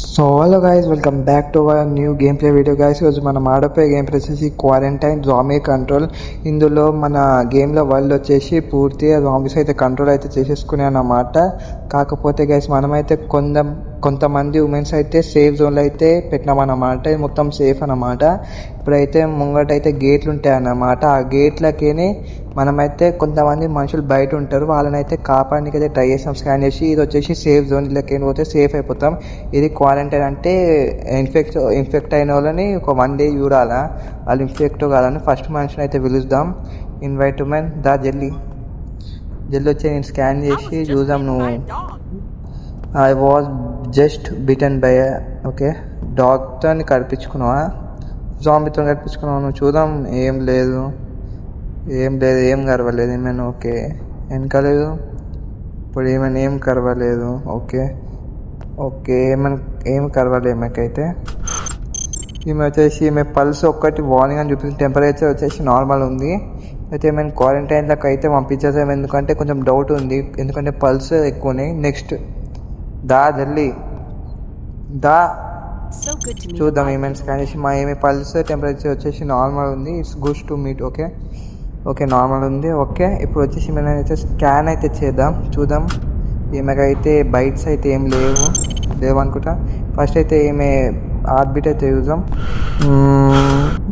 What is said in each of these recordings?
So hello guys, welcome back to our new game play video guys. ఈరోజు మనం ఆడపోయే game play వచ్చేసి quarantine zombie control. ఇందులో మన గేమ్లో వరల్డ్ వచ్చేసి పూర్తిగా జాంబీస్ అయితే కంట్రోల్ అయితే చేసేసుకునే అన్నమాట. కాకపోతే గైస్ మనమైతే కొంతమంది ఉమెన్స్ అయితే సేఫ్ జోన్లో అయితే పెట్టినామన్నమాట. ఇది మొత్తం సేఫ్ అన్నమాట. ఇప్పుడైతే ముంగటైతే గేట్లు ఉంటాయి అన్నమాట. ఆ గేట్లకి మనమైతే కొంతమంది మనుషులు బయట ఉంటారు, వాళ్ళని అయితే కాపాడడానికి అయితే ట్రై చేస్తాం స్కాన్ చేసి. ఇది వచ్చేసి సేఫ్ జోన్, ఇళ్ళకి పోతే సేఫ్ అయిపోతాం. ఇది క్వారంటైన్ అంటే ఇన్ఫెక్ట్ అయిన వాళ్ళని ఒక 1 day చూడాలా వాళ్ళు ఇన్ఫెక్ట్ కాదని. ఫస్ట్ మనిషిని అయితే పిలుద్దాం. ఇన్వైట్ మెన్ దా జల్లి వచ్చి నేను స్కాన్ చేసి చూద్దాం. నువ్వు I was just bitten by okay డాగ్తో కడిపించుకున్నావా, జాంబీతో కడిపించుకున్నావా? నువ్వు చూద్దాం. ఏం లేదు ఏం కరవలేదు ఏమైనా. ఓకే వెనకలేదు ఇప్పుడు ఏమైనా ఏం కరవలేదు. ఓకే ఏం కరవాలి ఏమైతే. ఈమె వచ్చేసి ఈమె పల్స్ ఒక్కటి వార్నింగ్ అని చూపిస్తుంది, టెంపరేచర్ వచ్చేసి నార్మల్ ఉంది. అయితే ఏమైనా క్వారంటైన్లోకి అయితే పంపించేసాం, ఎందుకంటే కొంచెం డౌట్ ఉంది, ఎందుకంటే పల్స్ ఎక్కువ ఉన్నాయి. నెక్స్ట్ దా జల్లి దా చూద్దాం ఏమైనా స్కాన్ చేసి. మా ఏమి పల్స్ టెంపరేచర్ వచ్చేసి నార్మల్ ఉంది. It's good to meet. Okay normal ఉంది. ఓకే ఇప్పుడు వచ్చేసి మనం అయితే స్కాన్ అయితే చేద్దాం, చూద్దాం. ఈమెకైతే బైట్స్ అయితే ఏం లేవు అనుకుంటా. ఫస్ట్ అయితే ఈమె హార్ట్ బీట్ అయితే చూద్దాం.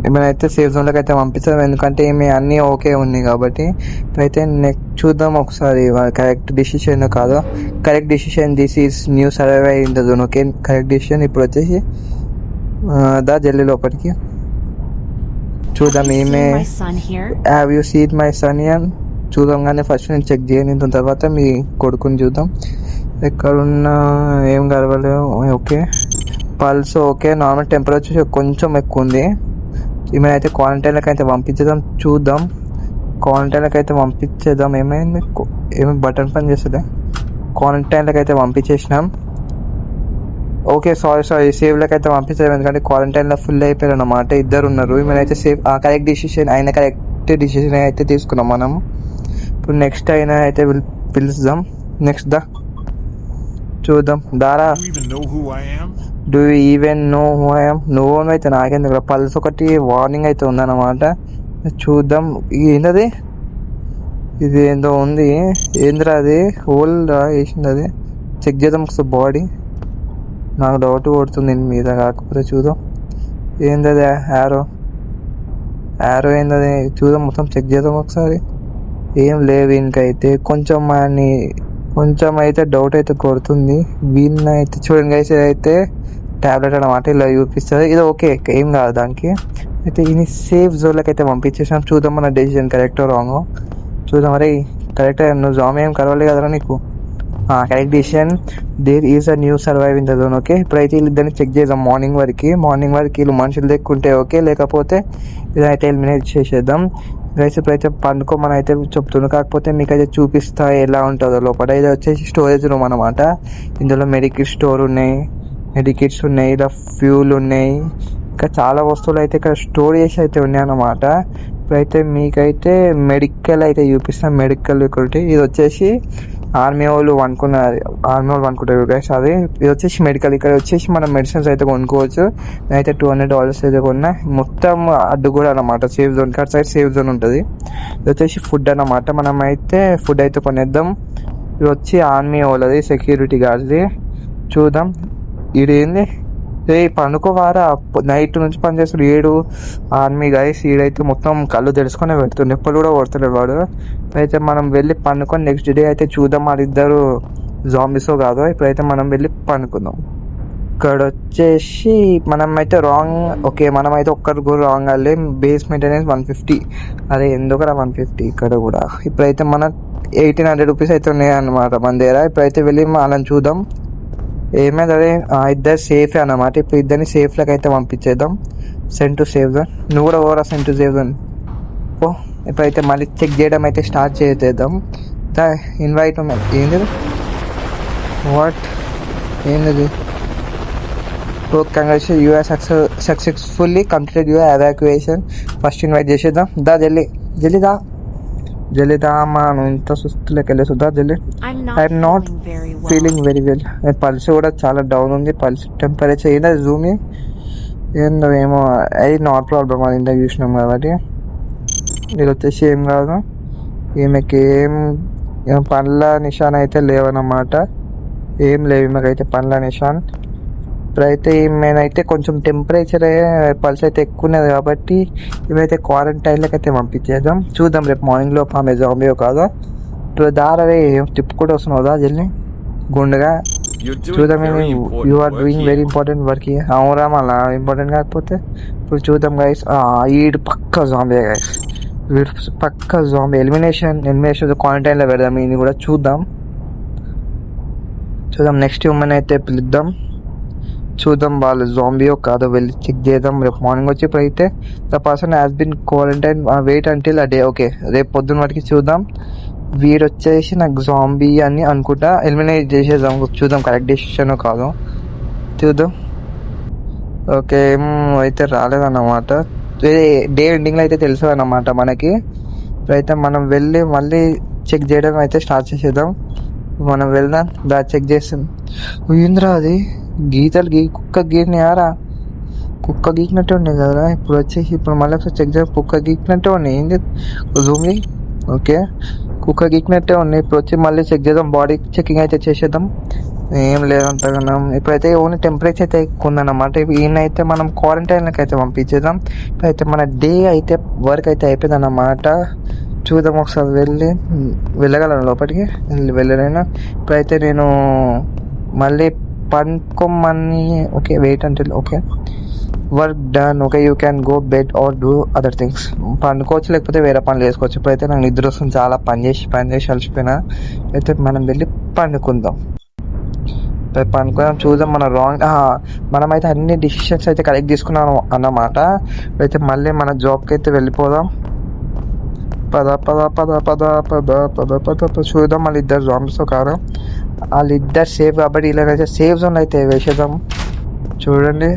ఏమైనా సేఫ్ జోన్లోకి అయితే పంపిస్తాం, ఎందుకంటే ఈమె అన్నీ ఓకే ఉన్నాయి కాబట్టి. ఇప్పుడైతే నెక్స్ట్ చూద్దాం ఒకసారి కరెక్ట్ డిసిషన్ కాదు. Correct decision, this is new survive in the zone. Okay correct decision. ఇప్పుడు వచ్చేసి దా జల్లి లోపలికి చూద్దాం. ఈమె have you seen my son అని చూద్దాం. కానీ ఫస్ట్ నేను చెక్ చేయని, దాని తర్వాత మీ కొడుకుని చూద్దాం. ఎక్కడున్నా ఏం గడవలేవు. Okay pulse okay normal, temperature కొంచెం ఎక్కువ ఉంది. ఈమె అయితే క్వారంటైన్లోకి అయితే పంపించేద్దాం, చూద్దాం. క్వారంటైన్లోకి అయితే పంపించేద్దాం. ఏమి బటన్ పని చేస్తుందా? క్వారంటైన్లోకి అయితే పంపించేసినాం. ఓకే సారీ సేవ్లోకి అయితే పంపించాం, ఎందుకంటే క్వారంటైన్లో ఫుల్ అయిపోయారు అన్నమాట. ఇద్దరు ఉన్నారు. ఈమెనైతే సేఫ్ కరెక్ట్ డిసిషన్ అయితే తీసుకున్నాం మనం. ఇప్పుడు నెక్స్ట్ అయినా అయితే పిలుస్తాం. నెక్స్ట్ దా చూద్దాం. దారా do you even know who I am? నువ్వు అయితే నాకేందుకు. పల్స్ ఒకటి వార్నింగ్ అయితే ఉందన్నమాట. చూద్దాం. ఏంటది? ఇది ఏందో ఉంది. ఏందిరా అది? హోల్ వేసింది, అది చెక్ చేద్దాం ఒకసారి. బాడీ నాకు డౌట్ కొడుతుంది మీద, కాకపోతే చూద్దాం. ఏందది? యారో ఏందది? చూద్దాం, మొత్తం చెక్ చేద్దాం ఒకసారి. ఏం లేవు ఇంకైతే. కొంచెం అయితే డౌట్ అయితే కొడుతుంది. వీళ్ళని అయితే చూడండి గైస్, అయితే ట్యాబ్లెట్ అన్నమాట, ఇలా చూపిస్తుంది. ఇది ఓకే ఏం కాదు దానికి. అయితే ఇది సేఫ్ జోన్లోకి అయితే పంపించేసాం. చూద్దాం మన డెసిషన్ కరెక్టో రాంగో చూద్దాం. అరే కరెక్ట్, నువ్వు జామ్ ఏం కరవాలి కదరా నీకు. Correct decision, there is a new survive in the zone. Okay ఇప్పుడైతే వీళ్ళిద్దరిని చెక్ చేద్దాం. మార్నింగ్ వరకు వీళ్ళు మనుషులు దక్కుంటే ఓకే, లేకపోతే ఇదైతే ఎలిమినేట్ చేసేద్దాం గైస్. ఇప్పుడైతే పండుకోమని అయితే చెప్తున్నాను, కాకపోతే మీకైతే చూపిస్తా ఎలా ఉంటుందో లోపల. ఇది వచ్చేసి స్టోరేజ్ రూమ్ అనమాట. ఇందులో మెడికిట్స్ ఉన్నాయి, ఇలా ఫ్యూల్ ఉన్నాయి, ఇంకా చాలా వస్తువులు అయితే ఇక్కడ స్టోర్ చేసి అయితే ఉన్నాయి అన్నమాట. ఇప్పుడైతే మీకైతే మెడికల్ అయితే చూపిస్తాం. మెడికల్ ఒకటి, ఇది వచ్చేసి ఆర్మీ వాళ్ళు అనుకుంటారు గైస్. అది ఇది వచ్చేసి మెడికల్. ఇక్కడ వచ్చేసి మనం మెడిసిన్స్ అయితే కొనుక్కోవచ్చు. నేనైతే $200 అయితే కొన్నా. మొత్తం అడ్డు కూడా అనమాట సేఫ్ జోన్. ఇక్కడ సైడ్ సేఫ్ జోన్ ఉంటుంది. ఇది వచ్చేసి ఫుడ్ అన్నమాట. మనం అయితే ఫుడ్ అయితే కొనేద్దాం. ఇది వచ్చి ఆర్మీ వాళ్ళది, సెక్యూరిటీ గార్డ్ది. చూద్దాం. ఇది ఏంది? పండుకోవారా, నైట్ నుంచి పనిచేస్తాడు 7 ఆర్మీ గైస్. ఈడైతే మొత్తం కళ్ళు తెలుసుకొని పెడుతుండే, ఎప్పుడు కూడా కొడతలేడు వాడు. అయితే మనం వెళ్ళి పండుకొని నెక్స్ట్ డే అయితే చూద్దాం వాళ్ళిద్దరు జాంబీసో కాదో. ఇప్పుడైతే మనం వెళ్ళి పండుకుందాం. ఇక్కడ వచ్చేసి మనమైతే మనమైతే ఒక్కరు కూడా రాంగ్ అవ్వలే. Base maintenance 150. అదే ఎందుకరా 150 ఇక్కడ కూడా. ఇప్పుడైతే మన 1800 రూపీస్ అయితే ఉన్నాయి అన్నమాట మన దగ్గర. ఇప్పుడైతే వెళ్ళి వాళ్ళని చూద్దాం. ఏమైంది? అదే ఇద్దరు సేఫే అన్నమాట. ఇప్పుడు ఇద్దరిని సేఫ్లోకి అయితే పంపించేద్దాం. Send to safe zone. నువ్వు కూడా ఓవరా సెండ్ టు సేఫ్ జోన్. ఇప్పుడైతే మళ్ళీ చెక్ చేయడం అయితే స్టార్ట్ చేద్దాం. ఇన్వైట్ ఏంది? ఏంది? Congratulation, you are successfully completed your evacuation. First invite చేసేద్దాం. జల్లి జల్లిదామా నువ్వు ఇంత సుస్తులోకి వెళ్ళేసుద్దా జల్లి. I'm not feeling very well. Pulse కూడా చాలా డౌన్ ఉంది. పల్స్ టెంపరేచర్ ఏదో జూమి ఏందో ఏమో అది నాట్ ప్రాబ్లమ్. అది ఇందాక చూసినాం కాబట్టి ఇది వచ్చేసి ఏం కాదు. ఈమెకి ఏం పండ్ల నిషాన్ అయితే లేవన్నమాట. ఏం లేవు ఈమెకైతే పండ్ల నిషాన్. ఇప్పుడైతే ఈమెనైతే కొంచెం టెంపరేచర్ పల్స్ అయితే ఎక్కువ ఉన్నది కాబట్టి ఇవైతే క్వారంటైన్లోకి అయితే పంపించేద్దాం. చూద్దాం రేపు మార్నింగ్ లోపు ఆమె జాంబియో కాదా. ఇప్పుడు దారవే తిప్పుకుంటూ వస్తున్నావుదా జల్లి గుండుగా. చూద్దాం. You are doing very important work. అవురా మళ్ళా ఇంపార్టెంట్ కాకపోతే. ఇప్పుడు చూద్దాం గైస్. ఈడు పక్క జాంబియా గైస్. వీడు పక్క జాంబీ. ఎలిమినేషన్ క్వారంటైన్లో పెడదాం. ఇది కూడా చూద్దాం. నెక్స్ట్ ఉమెన్ అయితే పిలుద్దాం. చూద్దాం వాళ్ళు జాంబియో కాదో వెళ్ళి చెక్ చేద్దాం రేపు మార్నింగ్ వచ్చి. ఇప్పుడైతే the person has been quarantine wait until a day. Okay రేపు పొద్దున్న వరకు చూద్దాం. వీడు వచ్చేసి నాకు జాంబీ అని అనుకుంటా ఎలిమినేట్ చేసేద్దాం. చూద్దాం కరెక్ట్ డెసిషన్ కాదు చూద్దాం. ఓకే ఏం అయితే రాలేదన్నమాట. డే ఎండింగ్లో అయితే తెలుసు అన్నమాట మనకి. ఇప్పుడైతే మనం వెళ్ళి మళ్ళీ చెక్ చేయడం అయితే స్టార్ట్ చేసేద్దాం. మనం వెళ్దాం. చెక్ చేస్తాం. ఇంద్రా అది గీతలు కుక్క గీరినాయారా. కుక్క గీకినట్టే ఉన్నాయి కదా. ఇప్పుడు వచ్చేసి ఇప్పుడు మళ్ళీ ఒకసారి చెక్ చేద్దాం. కుక్క గీకినట్టే ఉన్నాయి. ఏంది జూమి. ఓకే కుక్క గీకినట్టే ఉన్నాయి. ఇప్పుడు వచ్చి మళ్ళీ చెక్ చేద్దాం. బాడీ చెకింగ్ అయితే చేసేద్దాం. ఏం లేదంతగానం. ఇప్పుడైతే ఓన్లీ టెంపరేచర్ అయితే ఎక్కువ ఉందన్నమాట. ఈయనైతే మనం క్వారంటైన్లోకి అయితే పంపించేద్దాం. ఇప్పుడైతే మన డే అయితే వర్క్ అయితే అయిపోయింది అన్నమాట. చూద్దాం ఒకసారి వెళ్ళగలను లోపలికి. వెళ్ళలేను. ఇప్పుడైతే నేను మళ్ళీ పండుకోమని. ఓకే వెయిట్ అంటే okay work done. Okay you can go bed or do other things. పండుకోవచ్చు లేకపోతే వేరే పనులు చేసుకోవచ్చు. ఇప్పుడైతే నాకు నిద్ర వస్తుంది. చాలా పని చేసి అలసిపోయినా. అయితే మనం వెళ్ళి పండుకుందాం. పండుకుందాం. చూద్దాం మన మనమైతే అన్ని డిసిషన్స్ అయితే కరెక్ట్ తీసుకున్నాం అన్నమాట. అయితే మళ్ళీ మన జాబ్కి అయితే వెళ్ళిపోదాం. పద పద పద పద పద పద పద పద. చూద్దాం మళ్ళీ ఇద్దరు జాంబీస్ కాదు. వాళ్ళిద్దరు సేఫ్ కాబట్టి ఇలాగైతే సేఫ్ జోన్ అయితే వేసేద్దాం. చూడండి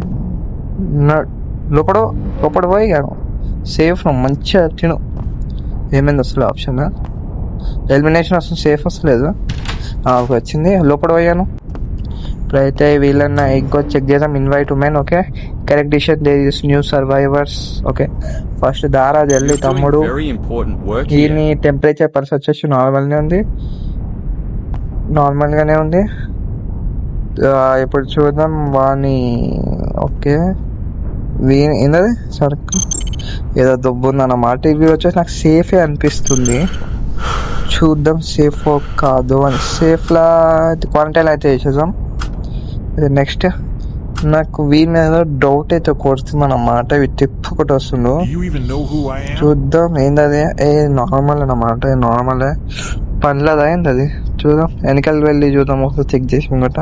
లోపల పోయి సేఫ్ మంచిగా తిను. ఏమైంది అసలు ఆప్షన్ ఎలిమినేషన్ వస్తుంది. సేఫ్ వస్తలేదు. వచ్చింది. లోపల పోయాను. ఇప్పుడైతే వీళ్ళన్న ఇంకో చెక్ చేద్దాం. Invite women. Okay correct decision. There is new survivors. Okay first దారా జల్లి తమ్ముడు. ఈయన టెంపరేచర్ పల్స్ వచ్చేసి నార్మల్గానే ఉంది. ఇప్పుడు చూద్దాం వాని. ఓకే ఏంటది సరుకు ఏదో దొబ్బు ఉందన్నమాట. ఇవి వచ్చేసి నాకు సేఫే అనిపిస్తుంది. చూద్దాం సేఫ్ కాదు అని. సేఫ్లా క్వారంటైన్ అయితే వేసేద్దాం. నెక్స్ట్ నాకు వీని మీద డౌట్ అయితే కొడుతుంది అన్నమాట. ఇవి తిప్పుకుంటూ వస్తుండు. చూద్దాం ఏంటది. నార్మల్ అన్నమాట. నార్మలే పనిలేదా ఏంటి అది. చూద్దాం వెనకాలకి వెళ్ళి చూద్దాం. ఒకసారి చెక్ చేసి ముంగట.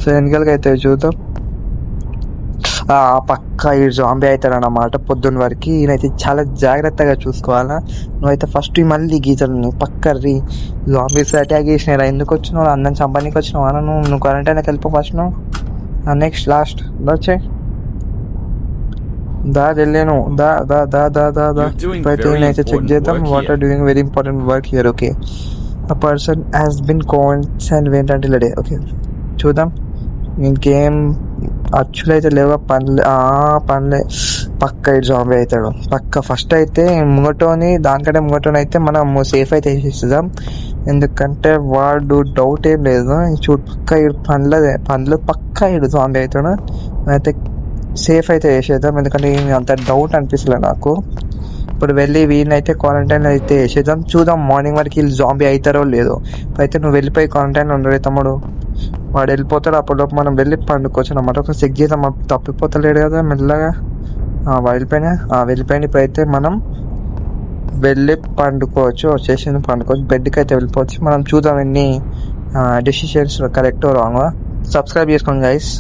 సో వెనకాలకి అయితే చూద్దాం. పక్క ఈ జాంబీ అవుతాడు అన్నమాట పొద్దున్న వరకు. ఈయనైతే చాలా జాగ్రత్తగా చూసుకోవాలా. నువ్వైతే ఫస్ట్ మళ్ళీ గీతలు పక్క జాంబీస్ అటాక్ చేసినారా. ఎందుకు వచ్చినావు. అందరం చంపనీకి వచ్చినావా. నువ్వు క్వారంటైన్కి వెళ్ళిపో ఫస్ట్. నెక్స్ట్ లాస్ట్ వచ్చే వెళ్ళాను. ఇప్పుడైతే నేనైతే చెక్ చేద్దాం. What are doing very important work here. Okay a person has been caught went until a day. Okay చూద్దాం. ఇంకేం అచ్చులు అయితే లేవా. పనులే పక్క ఇటు జాంబీ అవుతాడు పక్క. ఫస్ట్ అయితే దానికంటే ముంగటోని అయితే మనం సేఫ్ అయితే వేసేద్దాం. ఎందుకంటే వాడు డౌట్ ఏం లేదు. చూడు పక్క ఇడు పండ్లు పక్క ఇడు జాంబీ అవుతాడు. అయితే సేఫ్ అయితే వేసేద్దాం. ఎందుకంటే అంత డౌట్ అనిపిస్తలే నాకు. ఇప్పుడు వెళ్ళి వీళ్ళనైతే క్వారంటైన్ అయితే వేసేద్దాం. చూద్దాం మార్నింగ్ వరకు వీళ్ళు జాంబీ అవుతారో లేదో. అయితే నువ్వు వెళ్ళిపోయి క్వారంటైన్ ఉండవు తమ్ముడు. వాడు వెళ్ళిపోతాడు. అప్పటిలోపు మనం వెళ్ళి పండుకోవచ్చు అన్నమాట. ఒక చెక్ చేద్దాం. తప్పిపోతలేడు కదా మెల్లగా. వెళ్ళిపోయిన ఇప్పుడైతే మనం వెళ్ళి పండుకోవచ్చు. వచ్చేసి పండుకోవచ్చు. బెడ్కి అయితే వెళ్ళిపోవచ్చు. మనం చూద్దాం ఎన్ని డెసిషన్స్ కరెక్ట్ రాంగ్. సబ్స్క్రైబ్ చేసుకోండి గైస్.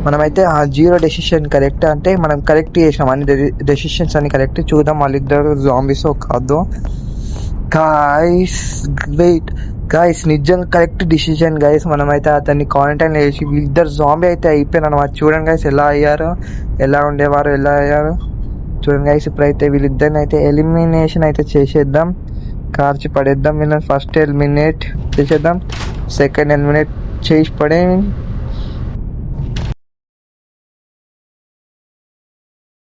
మనమైతే 0 డెసిషన్ కరెక్ట్ అంటే మనం కరెక్ట్ చేసినాం. అన్ని డెసిషన్స్ అన్ని కరెక్ట్. చూద్దాం వాళ్ళిద్దరు జాంబీస్ కాదు. గాయస్ నిజంగా కరెక్ట్ డిసిషన్ గైస్. మనమైతే అతన్ని క్వారంటైన్ వేసి వీళ్ళిద్దరు జాంబీ అయితే అయిపోయినారు అన్నమాట. చూడండి గైస్ ఎలా అయ్యారు, ఎలా ఉండేవారు, ఎలా అయ్యారు చూడండి గైస్. ఇప్పుడైతే వీళ్ళిద్దరిని అయితే ఎలిమినేషన్ అయితే చేసేద్దాం. కార్చి పడేద్దాం. వీళ్ళని ఫస్ట్ ఎలిమినేట్ చేసేద్దాం. సెకండ్ ఎలిమినేట్ చేసి పడే